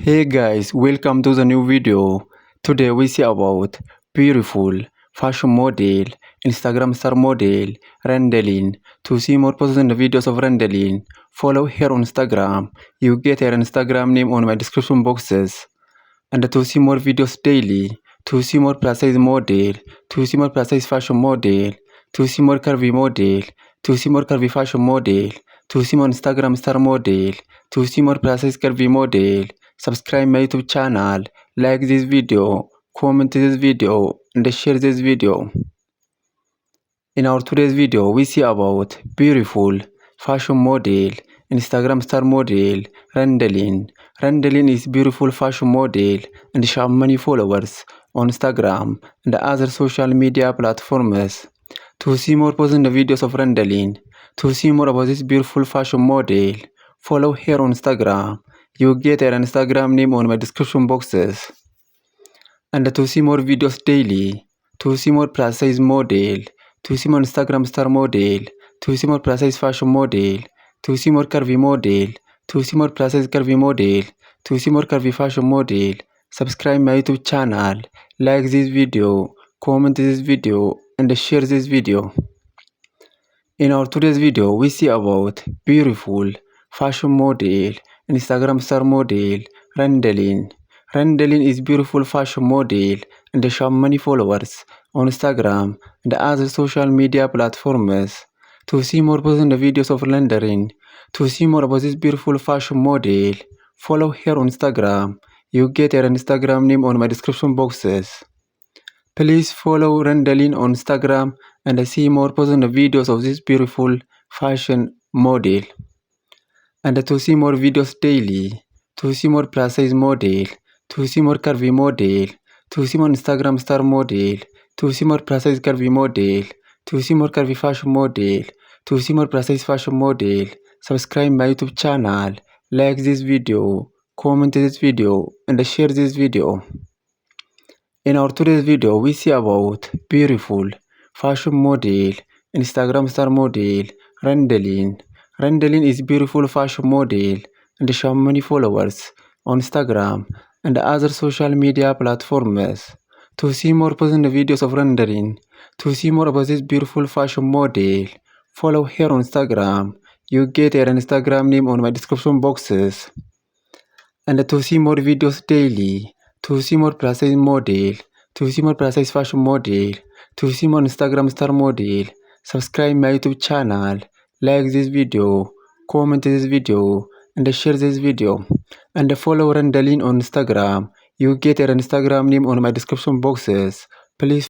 Hey guys, welcome to the new video. Today we see about beautiful fashion model, Instagram star model, Rendelin. To see more posts and videos of Rendelin, follow her on Instagram. You get her Instagram name on my description boxes. And to see more videos daily, to see more plus size model, to see more plus size fashion model, to see more curvy model, to see more curvy fashion model, to see more Instagram star model, to see more plus size curvy model, subscribe my YouTube channel, like this video, comment this video, and share this video. In our today's video, we see about beautiful fashion model, Instagram star model, Rendelin. Rendelin is beautiful fashion model and she has many followers on Instagram and other social media platforms. To see more posts and videos of Rendelin, to see more about this beautiful fashion model, follow her on Instagram. You get her Instagram name on my description boxes. And to see more videos daily, to see more plus size model, to see more Instagram star model, to see more plus size fashion model, to see more curvy model, to see more plus size curvy model, to see more curvy fashion model, subscribe my YouTube channel, like this video, comment this video, and share this video. In our today's video, we see about beautiful fashion model, Instagram star model, Rendelin. Rendelin is beautiful fashion model and she has many followers on Instagram and other social media platforms. To see more posts and videos of Rendelin, to see more about this beautiful fashion model, follow her on Instagram. You get her Instagram name on my description boxes. Please follow Rendelin on Instagram and see more posts and videos of this beautiful fashion model. And to see more videos daily, to see more plus size model, to see more curvy model, to see more Instagram star model, to see more plus size curvy model, to see more curvy fashion model, to see more plus size fashion model, subscribe my YouTube channel, like this video, comment this video, and share this video. In our today's video, we see about beautiful fashion model, Instagram star model, Rendelin. Rendelin is beautiful fashion model and she has many followers on Instagram and other social media platforms. To see more posts and videos of Rendelin, to see more about this beautiful fashion model, follow her on Instagram. You get her Instagram name on my description boxes. And to see more videos daily, to see more plus size model, to see more plus size fashion model, to see more Instagram star model, subscribe my YouTube channel, like this video, comment this video, and share this video. And follow Rendelin on Instagram. You get her Instagram name on my description boxes. Please